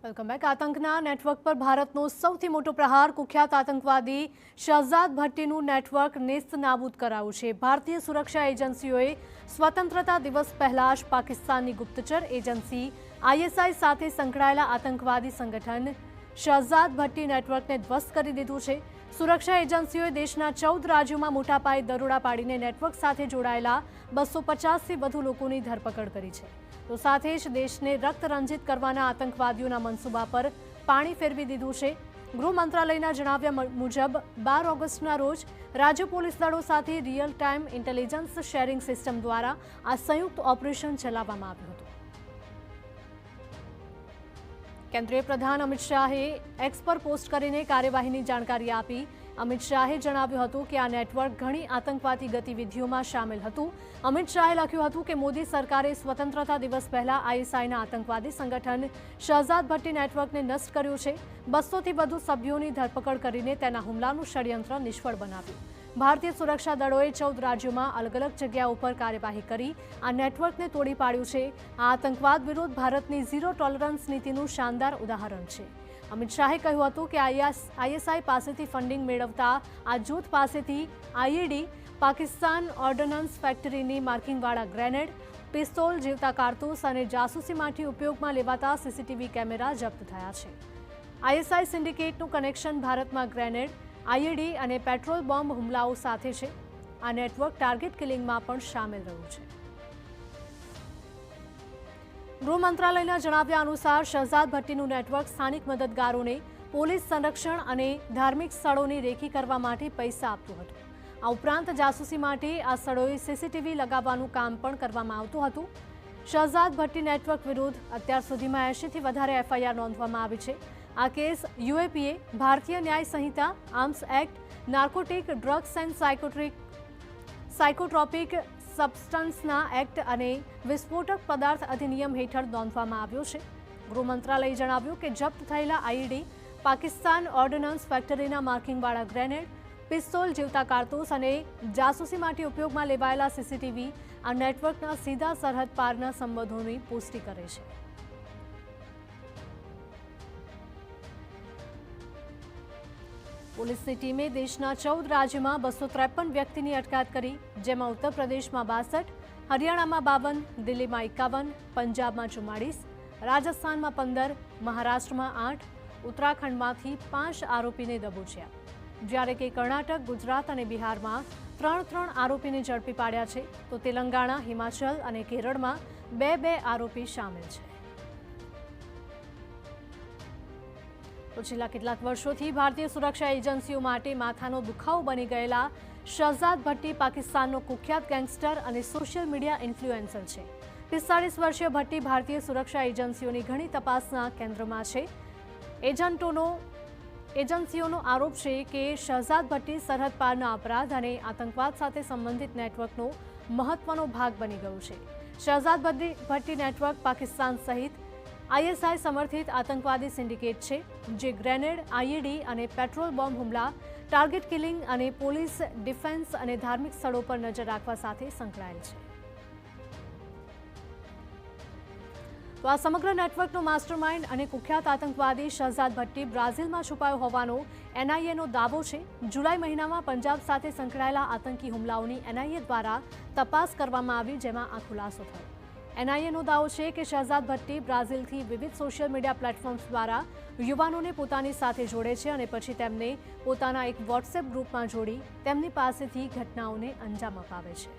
Welcome back. આતંકના network પર ભારતનો સૌથી મોટો પ્રહાર કુખ્યાત આતંકવાદી શહજાદ ભટ્ટીનું નેટવર્ક નેસ્તનાબૂદ કરાયું છે। ભારતીય સુરક્ષા એજન્સીઓએ સ્વતંત્રતા દિવસ પહેલા જ પાકિસ્તાનની ગુપ્તચર એજન્સી આઈએસઆઈ સાથે સંકળાયેલા આતંકવાદી સંગઠન શહજાદ ભટ્ટી નેટવર્કને ધ્વસ્ત કરી દીધું છે। સુરક્ષા એજન્સીઓએ દેશના 14 રાજ્યોમાં મોટા પાયે દરોડા પાડીને નેટવર્ક સાથે જોડાયેલા 250થી વધુ લોકોની ધરપકડ કરી છે। તો સાથે જ દેશને રક્તરંજિત કરવાના આતંકવાદીઓના મનસૂબા પર પાણી ફેરવી દીધું છે। ગૃહ મંત્રાલયના જણાવ્યા મુજબ 12 ઓગસ્ટના રોજ રાજ્ય પોલીસ દળો સાથે real time intelligence sharing system દ્વારા આ સંયુક્ત ઓપરેશન ચલાવવામાં આવ્યું હતું। કેન્દ્રીય પ્રધાન અમિત શાહે એક્સ પર પોસ્ટ કરીને કાર્યવાહીની જાણકારી આપી। અમિત શાહે જણાવ્યું હતું કે આ નેટવર્ક ઘણી આતંકવાદી ગતિવિધિઓમાં સામેલ હતું। અમિત શાહે લખ્યું હતું કે મોદી સરકારે સ્વતંત્રતા દિવસ પહેલા આઈએસઆઈના આતંકવાદી સંગઠન શહજાદ ભટ્ટી નેટવર્કને નષ્ટ કર્યું છે। 200થી વધુ સભ્યોની ધરપકડ કરીને તેના હુમલાનું ષડયંત્ર નિષ્ફળ બનાવ્યું। ભારતીય સુરક્ષા દળોએ 14 રાજ્યોમાં અલગ અલગ જગ્યાઓ પર કાર્યવાહી કરી આ નેટવર્કને તોડી પાડ્યું છે। આ આતંકવાદ વિરુદ્ધ ભારતની ઝીરો ટોલરન્સ નીતિનું શાનદાર ઉદાહરણ છે। અમિત શાહે કહ્યું હતું કે આઈએસઆઈ પાસેથી ફંડિંગ મેળવતા આ જૂથ પાસેથી આઈઈડી, પાકિસ્તાન ઓર્ડનન્સ ફેક્ટરીની માર્કિંગવાળા ગ્રેનેડ, પિસ્તોલ, જીવતા કારતૂસ અને જાસૂસી માટે ઉપયોગમાં લેવાતા સીસીટીવી કેમેરા જપ્ત થયા છે। આઈએસઆઈ સિન્ડિકેટનું કનેક્શન ભારતમાં ગ્રેનેડ, આઈઈડી અને પેટ્રોલ બોમ્બ હુમલાઓ સાથે છે। આ નેટવર્ક ટાર્ગેટ કિલિંગમાં પણ સામેલ રહ્યું છે। ગૃહ મંત્રાલયના જણાવ્યા અનુસાર શહજાદ ભટ્ટીનું નેટવર્ક સ્થાનિક મદદગારોને પોલીસ સંરક્ષણ અને ધાર્મિક સ્થળોની રેકી કરવા માટે પૈસા આપતું હતું। આ ઉપરાંત જાસૂસી માટે આ સ્થળોએ સીસીટીવી લગાવવાનું કામ પણ કરવામાં આવતું હતું। શહજાદ ભટ્ટી નેટવર્ક વિરુદ્ધ અત્યાર સુધીમાં 80થી વધારે એફઆઈઆર નોંધવામાં આવી છે। આ case UAPA, Bharatiya Nyaya Sanhita, arms act, narcotic drugs and psychotropic સબસ્ટન્સના એક્ટ અને વિસ્ફોટક પદાર્થ અધિનિયમ હેઠળ નોંધવામાં આવ્યો છે। ગૃહ મંત્રાલયે જણાવ્યું કે જપ્ત થયેલા આઈઈડી, પાકિસ્તાન ઓર્ડનન્સ ફેક્ટરીના માર્કિંગવાળા ગ્રેનેડ, પિસ્તોલ, જીવતા કારતૂસ અને જાસૂસી માટે ઉપયોગમાં લેવાયેલા સીસીટીવી આ નેટવર્કના સીધા સરહદ પારના સંબંધોની પુષ્ટિ કરે છે। પોલીસની ટીમે દેશના 14 રાજ્યોમાં 253 વ્યક્તિની અટકાયત કરી, જેમાં ઉત્તર પ્રદેશમાં 62, હરિયાણામાં 52, દિલ્હીમાં 51, પંજાબમાં 44, રાજસ્થાનમાં 15, મહારાષ્ટ્રમાં 8, ઉત્તરાખંડમાંથી 5 આરોપીને દબોચ્યા। જ્યારે કે કર્ણાટક, ગુજરાત અને બિહારમાં 3 આરોપીને ઝડપી પાડ્યા છે, તો તેલંગાણા, હિમાચલ અને કેરળમાં 2 આરોપી સામેલ છે। તો છેલ્લા કેટલાક વર્ષોથી ભારતીય સુરક્ષા એજન્સીઓ માટે માથાનો દુખાવો બની ગયેલા શહજાદ ભટ્ટી પાકિસ્તાનનો કુખ્યાત ગેંગસ્ટર અને સોશિયલ મીડિયા ઇન્ફ્લુએન્સર છે। 45 વર્ષીય ભટ્ટી ભારતીય સુરક્ષા એજન્સીઓની ઘણી તપાસના કેન્દ્રમાં છે। એજન્સીઓનો આરોપ છે કે શહજાદ ભટ્ટી સરહદ પારના અપરાધ અને આતંકવાદ સાથે સંબંધિત નેટવર્કનો મહત્વનો ભાગ બની ગયું છે। શહજાદ ભટ્ટી નેટવર્ક પાકિસ્તાન સહિત આઈએસઆઈ સમર્થિત આતંકવાદી સિન્ડિકેટ છે, જે ગ્રેનેડ, આઈઈડી અને પેટ્રોલ બોમ્બ હુમલા, ટાર્ગેટ કિલિંગ અને પોલીસ, ડિફેન્સ અને ધાર્મિક સ્થળો પર નજર રાખવા સાથે સંકળાયેલ છે। તો આ સમગ્ર નેટવર્કનો માસ્ટરમાઇન્ડ અને કુખ્યાત આતંકવાદી શહજાદ ભટ્ટી બ્રાઝિલમાં છુપાયો હોવાનો એનઆઈએનો દાવો છે। જુલાઈ મહિનામાં પંજાબ સાથે સંકળાયેલા આતંકી હુમલાઓની એનઆઈએ દ્વારા તપાસ કરવામાં આવી, જેમાં આ ખુલાસો થયો। એનઆઈએનો દાવો છે કે શહજાદ ભટ્ટી બ્રાઝિલથી વિવિધ સોશિયલ મીડિયા પ્લેટફોર્મ્સ દ્વારા યુવાનોને પોતાની સાથે જોડે છે અને પછી તેમને પોતાના એક વોટ્સએપ ગ્રુપમાં જોડી તેમની પાસેથી ઘટનાઓને અંજામ અપાવે છે।